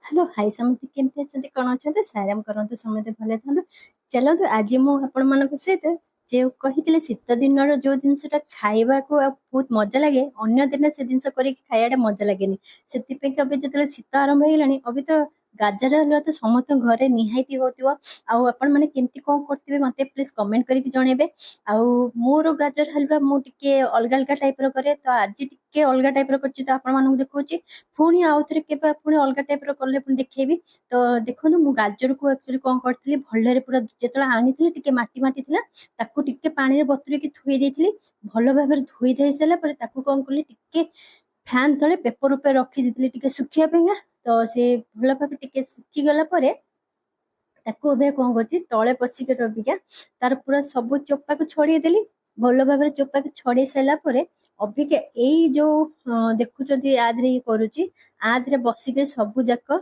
Hello hi समस्ते केमती अछंती कोन अछंती साराम करंतु समते भले थांतु चलंतु आज मु आपण मानक सहित जे कहितले शीत दिनर जो जिनसटा खाइबा को बहुत मजा लागे अन्य दिन से जिनस करी खाइयाटा मजा लागेनी सेति पे कबे जतले शीत आरंभ हेलानी अभी तो गाजर हलवा तो समस्त घरे निहाती होतिबो आउ आपण माने केमती कोन करतिबे मते प्लीज कमेंट करके जणेबे आउ मोर गाजर हलवा मु टिके अलगा अलगा टाइप रो करे तो आज टिके अलगा टाइप रो करछि तो आपण मानक देखौछि पुणी आउ थरे केबे पुणी अलगा टाइप रो करले पुणी देखैबी तो देखनु मु गाजर को एक्चुअली कोन करथिली भलरे पूरा जेतला आनिथिली टिके माटी माटी थिला ताकू टिके पानी रे बतुरी की थुई देथिली भलो भाबरे धोई देई सला पर ताकू कोन करली टिके फैन तले पेपर ऊपर रखी देथिली टिके सुखिया पेंगा तो से भलो भाबरे टिके सुखी गला परे ताकू बे कोन करछि तळे पसी के रबिका तार पूरा सब चोपा को छोड़ी देली भलो भाबरे चोपा को छोड़ी सला परे अबिके एई जो देखुचंती आधरे करूची आधरे बसिके सब जाक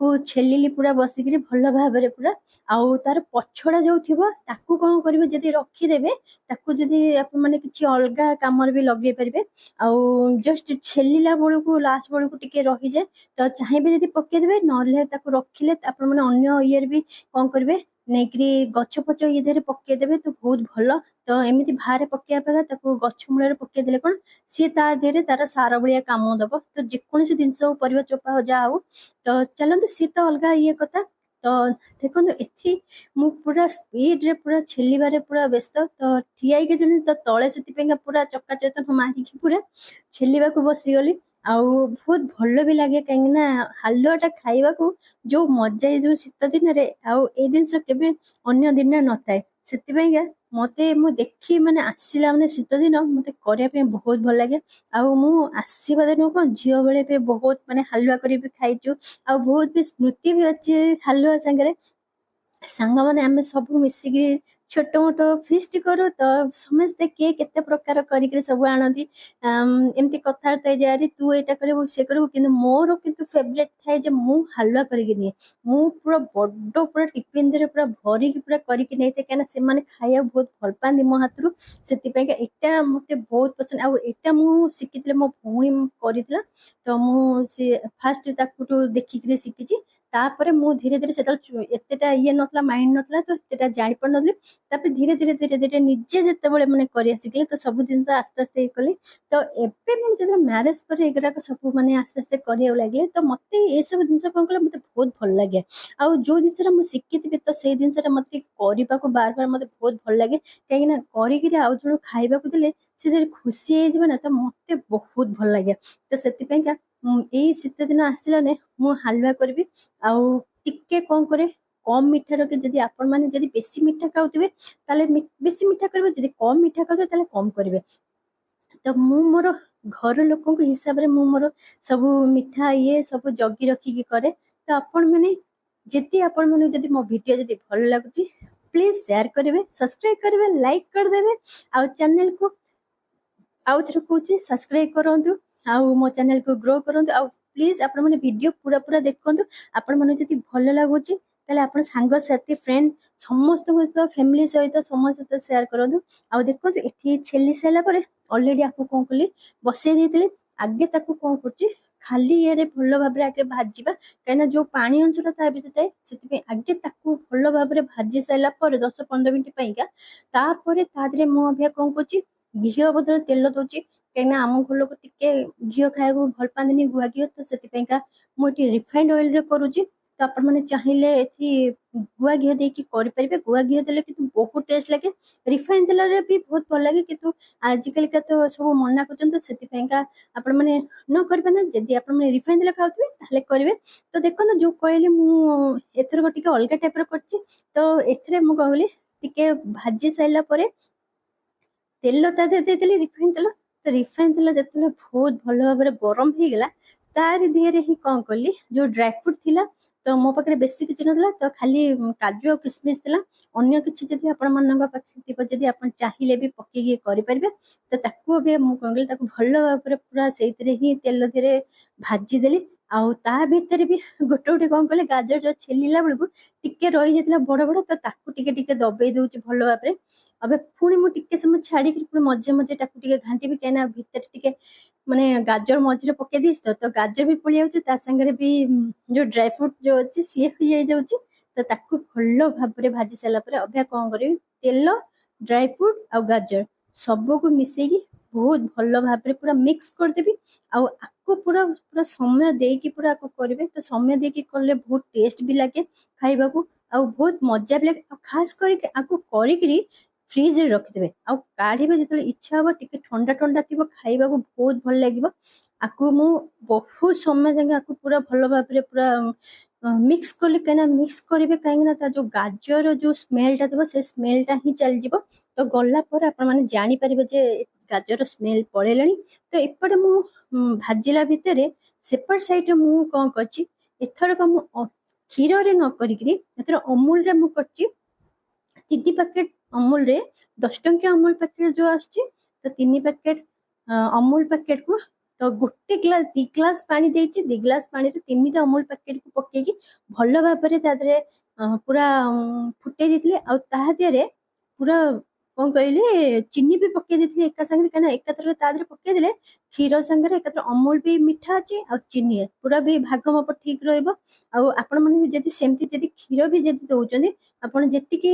को छेलिली पूरा बसिके भलो भाबरे पूरा आउ तार पछड़ा जो थिबो ताकू कोन करिवे जदी रखी देबे ताकू जदी आपण माने किछि अलगा कामर भी लगे परिबे आउ जस्ट छेलिला बळु को लास्ट बळु को टिके रहि जाय तो चाहेबे जदी पके देबे नले ताकू रखिले आपण माने अन्य इयर भी कोन करिवे नेकरी गछ पछ ये देरे पके देबे तो बहुत भलो तो एमिति भारे पके अपेक्षा ताकू गछ मूଳରେ पके देले कोन सी तार देरे तार सार बलिया काम दबो तो जेकोसी जिनस परिवा चोपा हो जा हो तो चलंतु सी तो अलगा ये कथा तो देखो एथि मु पूरा स्पीड रे पूरा छेलिबारे पूरा व्यस्त तो ठियाई के जने तो तळे सेति पेंगा पूरा चक्का चेतन मारी की पूरा छेलिबा को बसी गली आउ बहुत भलो भी लागे कहीं ना हलुआटा खाइबा को जो मजा जो शीत दिन रे आउ ए जिनस केबे अन्य दिन न थाए सेति पेंगा मते मु देखी माने आसीला माने शीत दिन मते करिया पे बहुत भल लागे आउ मु आसीबा दिन को झियो बेले पे बहुत माने हलुआ करी भी खाइछु आ बहुत भी स्मृति भी अछि हलुआ संगरे सांग माने आमे सब मिसिकी छोट मोट फिस्ट करू तो समस्ते किए केते प्रकार करिक सब आनती एमती कथार्थ जारी तू एटा करबो से करबो किंतु मोर किंतु फेवरेट थाए जे मु हलवा करिक नि मु पूरा बड्डो पूरा टिफिन दरे पूरा भरी की पूरा करिक नैते केना से माने खाया बहुत भल पांदी मो हातरू सेति पे एटा मते बहुत पसंद आ एटा मु सिकितले मो भूणी करितला तो मु से फास्ट ताकुटू देखिक सिकिची तापर मु धीरे धीरे से एतेटा ये नतला माइंड नतला तो एतेटा जानि पर नतली तापर धीरे धीरे निजे जते बळे माने करिया सिकले तो सब दिन आस्ते आस्ते कली तो एबे मु जते मैरिज पर एगरा को सब माने आस्ते आस्ते करिया लागले तो मते ए सब दिन कोन कले मते बहुत भल लागे आ जो दिन मु सिकितबे तो से दिन मते करिबा को बार बार मते बहुत भल लागे काहे ना करि कि आउ जण खाइबा को देले से खुशी हे जबे ना तो मते बहुत भल लागे तो सेति पे का एई शीत दिन आसिला ने मु हलवा करबी आउ टिके कोन करे कम मीठा रखे जदि आपण माने जदि बेसी मीठा खाउतबे ताले बेसी मीठा करबे जदि कम मीठा खाउतबे ताले कम करबे तो मु मोर घर लोकों के हिसाब रे मु मोर सब मीठा ये सब जगी रखी की करे तो आपण माने जति आपण माने जदि मो वीडियो जदि भल लागुची प्लीज शेयर करिवे सब्सक्राइब करिवे लाइक कर देबे आ चैनल को आउ थरे कहूची सब्सक्राइब करंतु आउ मो चैनल को ग्रो करंतु आउ प्लीज आपण माने वीडियो पूरा पूरा देखंतु आपण माने जति भल लागुची ताले आपण सांग साथी फ्रेंड समस्त को फैमिली सहित समस्त सहित शेयर करंतु आउ देखंतु एठी छेली सेला परे ऑलरेडी आपको कोन कली बसै देतिले आगे ताकू कोन करची खाली ये रे भल भाबरे आगे भाजीबा काइना जो पानी अंशटा ता बिते सेति आगे ताकू भल भाबरे भाजी सैला परे 10-15 मिनिट पइका तापरे तादरे मो अभ्या कोन करची घिओ बदल तेल दोची कहीं आम घर लोग टिके घी खाया भल पानी गुआ घी तो से मुझे रिफाइंड ऑयल रे करुच्ची तो आपण मैंने चाहिए गुआ घी देकी करें गुआ घी देले कि बहुत टेस्ट लगे रिफाइंड तेल रे भी बहुत भल लगे कि आजिकल का तो सब मना कर आपण मैंने न करें ना जदि आपण मैंने रिफाइंड तेल खाऊे ताले करेंगे तो देखो जो कहली मुझे टिके अलग टाइप कर तो एथरे मु कहली टिके भाजी साइला परे तेल ता देदेली रिफाइंड तेल तो रिफाइंड तेल जिते बहुत भल भाव गरम हो गला तार दिहरे ही कौन कली जो ड्राई फ्रूट थिला तो मो पाखे बेसी किसी ना तो खाली काजू और किसमिश थिला अन्य किसी जदि आपण मानक पाखे थी जदि आपण चाहिए भी पकईकी करें तो ताकू भी मु कौन कली भल भाव पूरा से ही तेल धीरे भाजी देली आउ ता भीतर भी गोटे गोटे कौन कले गाजर जो छेलिला बेलू टिके रही जाता बड़ बड़ तो ताकू टिके टिके दबे दउची भल भाव अब पुणी मु टिके समय छाड़ी पुणी मजे मजे ताकू टिके घांटी कहीं भितर टिके माने गाजर मझे पके देस तो गाजर भी पड़ी जाऊँ ता संगे भी जो ड्राई फ्रूट जो अच्छी सी हो जाऊँ तो ताकू भल भाव भाजी सारा पर अभ्या कौन करी तेल ड्राई फ्रूट आ गाजर सबको मिसेकी बहुत भल भाव पूरा मिक्स करदेवी आपको पूरा पूरा समय देकी पूरा करेंगे तो समय देकी कले बहुत टेस्ट भी लगे खाइबा को बहुत मजा भी लगे खास करके आपको करी फ्रिज रे रखिदेवे काढ़े जो इच्छा हम टे ठंडा ठंडा थी खाइबा को बहुत भल लगे आपको मु बहुत समय जाए आपको पूरा भल भाव पूरा मिक्स कले कहीं मिक्स करेंगे कहीं जो गाजर जो स्मेलटा थी से स्मेलटा ही चल जाव तो गला पर आप जापर जे गाजर स्मेल पड़ेला तो एपटे मु भाजिला भितर सेपट साइड मु कौन कर एथरक मु क्षीर रे न करी अमूल रे मु करची 3 पैकेट अमूल रे 10 टंकिया अमूल पैकेट जो आछी तो 3 पैकेट अमूल पैकेट को तो गोटे ग्लास 2 ग्लास पानी देची 2 ग्लास पानी रे 3टा अमूल पैकेट को पकेकी भल भाव पूरा फुटे देथिले आ ताहा दिरे पूरा कौन कहले चीनी भी पके देथिले एका संगे कना एकातर तादरे पके देले क्षीर संगे एकातर अमूल भी मीठा अछि आ चीनी पूरा भी भाग माप ठीक रहइबो आ आपण माने जदी सेमती जदी क्षीर भी जदी दउचंदी आपण जेतिकी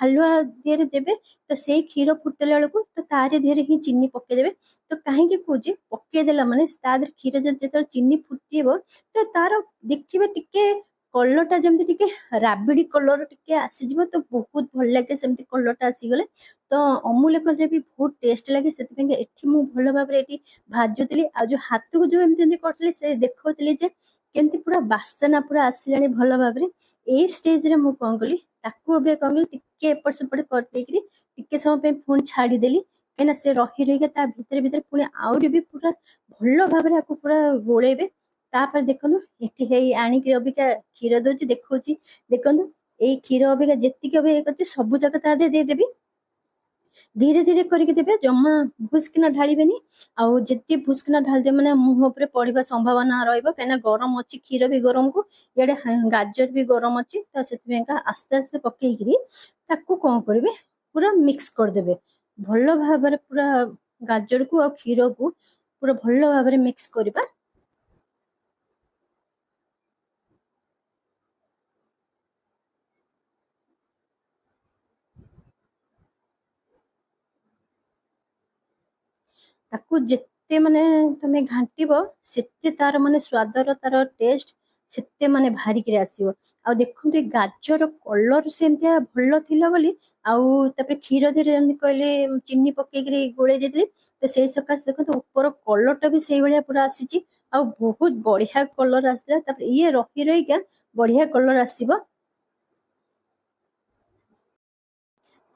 हलवा देरे देबे तो से क्षीर फुटले बेलू तो तारे देरे ही चीनी पके देबे तो कहीं कहे पके देला माने तादर क्षीर जो चीनी फुटेब तो तार देखिए टिके कलरटा जमती टिके राबिड़ी कलर टिके आसीजिवो तो बहुत भल लगे सेमती कलरटा आसीगले तो अमूल कलर भी बहुत टेस्ट लगे से एठी मु भल भाबरे एठी भाजुतली आ जो हाथ को जो एमती करतली से देखौतली जे केमती पूरा बासना पूरा आसिलानी भल भाबरे ए स्टेज रे मु कोन कली ताकू अबे कोन कली टिके एपट सेपट कर देकरी टिके समय पे फोन छाड़ी देली कहीं से रही रही ता भितर भितर पुणी आउरी भी पूरा भल भाव पूरा गोलेबे तापर देखो ये आणिक अबिका क्षीर दौर देखा देखो ये क्षीर अबिका जी अबिका सब जगह ता देदेवी धीरे धीरे करके देवे जमा भूसकिना ढाळिबेनी आउ जेते भूसकिना ढाल दे माने मुंह ऊपर पड़िबा संभावना रहइबो कना गरम अछि क्षीर भी गरम को याडे गाजर भी गरम अछि त सेतबेका आस्ते आस्ते पकेइकरी ताकू कोन करबे पूरा मिक्स कर देबे भल भाबरे पूरा गाजर को आ क्षीर को पूरा भल भाबरे मिक्स करबा ताकू जेते माने तमे घांटीबो सेते तार माने स्वादर तार टेस्ट सेते माने भारी करे आसीबो आ देखंतु गाजर कलर सेमतिया भल थिला बोली आउ तापर क्षीर धीरे कहले चीनी पकेकरी गोळे देतली तो से सकाश देखंतु ऊपर कलरटा भी सेही भलिया पूरा आसीची आ बहुत बढ़िया कलर आसला तापर ये रही रही का बढ़िया कलर आसीबो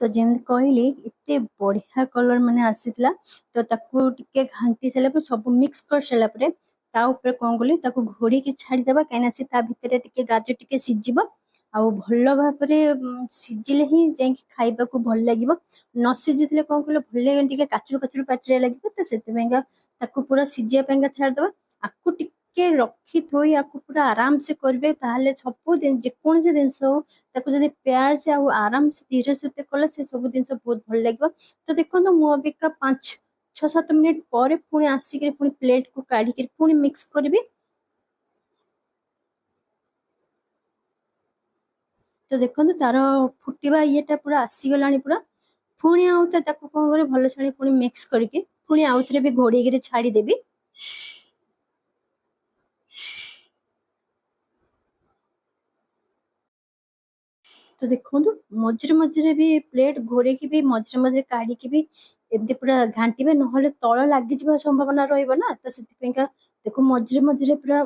तो जेमती कहली एते बढ़िया कलर माने आसीतला तो ताकू टिके घांटी साला पर सब मिक्स कर साला पर ता ऊपर कोन गली ताकू घोड़ी के छाड़ी देबा काइना से ता भितरे टिके गाजर टिके सिजिबो आ भल भाबरे सिजिले ही जाई खाइबा को भल लागिबो न सिजितले कोन कले भल लागे टिके काचरू काचरू पाचरे लागिबो तो सेते बेंगा ताकू पूरा सिजिया पेंगा छाड़ देबा आकू टिके रखी थोई आकू पूरा आराम से करबे ताहले सब दिन जे कोन से दिन सो ताकू जदी प्यार से आ आराम से धीरे से कले से सब दिन बहुत भल लागिबो तो देखो मु अबिका 5-6-7 मिनिट पर पुणी आसिक पुणी प्लेट को काढ़ी पुणी मिक्स करी तो देखो तार फुटिबा येटा पूरा आसीगला पूरा पुणी आउ ताकू कौन करे भल छाणी पुणी मिक्स करके पुणी आउ थे भी घोड़े छाड़ी देबी तो देखो मझे मझे भी प्लेट घोड़े भी मझे मझे काढ़ी भी एमती पूरा घांटे ना तल लगी संभावना रहा तो से देखो मझे मझे पूरा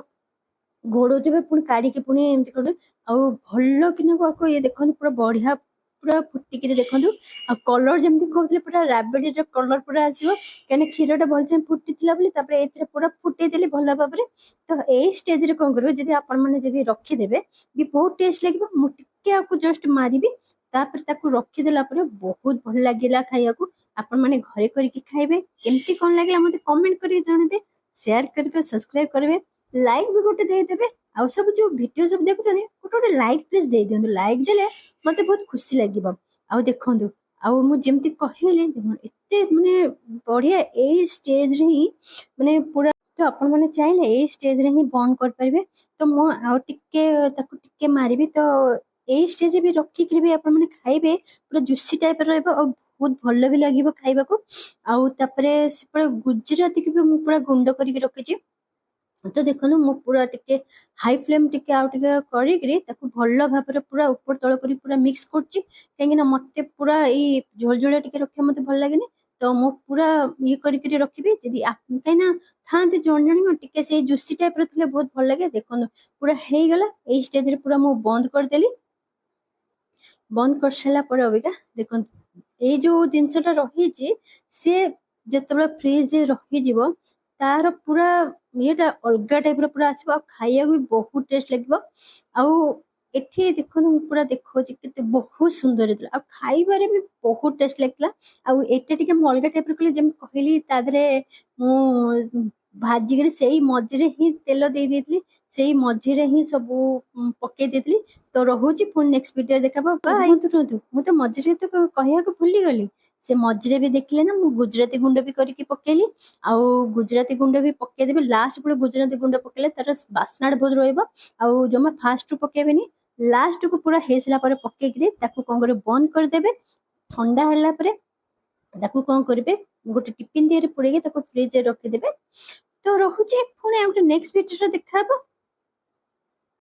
घोड़े पुणी काढ़ी पुणी एमती कर भल कि ये देखो पूरा बढ़िया पूरा फुटिक देखो आ कलर जमी कहते पूरा राबिड़ी कलर पूरा आसो कहीं क्षीरटा भलसे फुटी पूरा फुटेदेली भल भाव तो यही स्टेज कौन करेंगे जब आपण मैंने रखीदे भी बहुत टेस्ट लगे मुझे आपको जस्ट मारिबी रखीदेला बहुत भल लगे खाया आपण मैंने घरे करके खाइबे केमती कौन लगे मत कमेंट कर जनइबे शेयर करेंगे सब्सक्राइब करेंगे लाइक भी गोटे देदेवे आ सब जो वीडियो सब देखुं गोटे गोटे लाइक प्लीज दे दिंतु लाइक देले मते बहुत खुशी लगे आ देखो ଆଉ ମୁଁ ଯେମିତି କହିଲି ଦେଖନ୍ତୁ ଏତେ ମାନେ ବଢିଆ ଏଇ ଷ୍ଟେଜରେ ହିଁ ମାନେ ପୁରା ତ ଆପଣ ମାନେ ଚାହିଁଲେ ଏଇ ଷ୍ଟେଜରେ ହିଁ ବନ୍ଦ କରିପାରିବେ। ତ ମୁଁ ଆଉ ଟିକେ ତାକୁ ଟିକେ ମାରିବି ତ ଏଇ ଷ୍ଟେଜ ବି ରଖିକିରି ବି ଆପଣ ମାନେ ଖାଇବେ ପୁରା ଜୁସି ଟାଇପର ରହିବ ଆଉ ବହୁତ ଭଲ ବି ଲାଗିବ ଖାଇବାକୁ। ଆଉ ତାପରେ ସେପଟେ ଗୁଜୁରାତିକି ବି ମୁଁ ପୁରା ଗୁଣ୍ଡ କରିକି ରଖିଛି। ତ ଦେଖନ୍ତୁ ମୁଁ ପୁରା ଟିକେ ହାଇ ଫ୍ଲେମ୍ ଟିକେ ଆଉ ଟିକେ କରିକିରି ତାକୁ ଭଲ ଭାବରେ ପୁରା ଉପର ତଳ କରି ପୁରା ମିକ୍ସ କରୁଛି। କାହିଁକି ନା ମତେ ପୁରା ଏଇ ଝୋଳଝୋଳିଆ ଟିକେ ରଖିବା ମତେ ଭଲ ଲାଗେନି। ତ ମୁଁ ପୁରା ଇଏ କରିକିରି ରଖିବି ଯଦି କାହିଁକି ନା ଥାନ୍ତି ଜଣେ ଜଣେ ଟିକେ ସେଇ ଜୁସି ଟାଇପର ଥିଲେ ବହୁତ ଭଲ ଲାଗେ। ଦେଖନ୍ତୁ ପୁରା ହେଇଗଲା ଏଇ ଷ୍ଟେଜରେ ପୁରା ମୁଁ ବନ୍ଦ କରିଦେଲି। ବନ୍ଦ କରିସାରିଲା ପରେ ଅବିକା ଦେଖନ୍ତୁ ଏଇ ଯୋଉ ଜିନିଷଟା ରହିଛି ସିଏ ଯେତେବେଳେ ଫ୍ରିଜରେ ରହିଯିବ ତାର ପୁରା ଇଏଟା ଅଲଗା ଟାଇପର ପୁରା ଆସିବ ଆଉ ଖାଇବାକୁ ବି ବହୁତ ଟେଷ୍ଟ ଲାଗିବ। ଆଉ ଏଠି ଦେଖନ୍ତୁ ମୁଁ ପୁରା ଦେଖଉଛି କେତେ ବହୁତ ସୁନ୍ଦର ହେଇଥିଲା ଆଉ ଖାଇବାରେ ବି ବହୁତ ଟେଷ୍ଟ ଲାଗିଥିଲା। ଆଉ ଏଇଟା ଟିକେ ମୁଁ ଅଲଗା ଟାଇପର କଲି ଯେମିତି କହିଲି ତା ଦେହରେ ମୁଁ ଭାଜିକିରି ସେଇ ମଝିରେ ହିଁ ତେଲ ଦେଇ ଦେଇଥିଲି। ସେଇ ମଝିରେ ହିଁ ସବୁ ପକେଇ ଦେଇଥିଲି। ତ ରହୁଛି ପୁଣି ନେକ୍ସଟ ଭିଡିଓ ଦେଖାବ। ରୁହନ୍ତୁ ମୁଁ ତ ମଝିରେ ତ କହିବାକୁ ଭୁଲିଗଲି। ସେ ମଝିରେ ବି ଦେଖିଲେ ନା ମୁଁ ଗୁଜୁରାତି ଗୁଣ୍ଡ ବି କରିକି ପକେଇଲି। ଆଉ ଗୁଜୁରାତି ଗୁଣ୍ଡ ବି ପକେଇଦେବି ଲାଷ୍ଟ ବେଳେ ଗୁଜୁରାତି ଗୁଣ୍ଡ ପକେଇଲେ ତାର ବାସ୍ନାଟା ବହୁତ ରହିବ। ଆଉ ଜମା ଫାଷ୍ଟରୁ ପକେଇବେନି ଲାଷ୍ଟକୁ ପୁରା ହେଇସାରିଲା ପରେ ପକେଇକିରି ତାକୁ କଣ କରିବେ ବନ୍ଦ କରିଦେବେ। ଥଣ୍ଡା ହେଲା ପରେ ତାକୁ କଣ କରିବେ ଗୋଟେ ଟିଫିନ ଦିହରେ ପୁରେଇକି ତାକୁ ଫ୍ରିଜରେ ରଖିଦେବେ। ତ ରହୁଛି ପୁଣି ଆଉ ଗୋଟେ ନେକ୍ସଟ ଭିଡିଓରେ ଦେଖାହବ।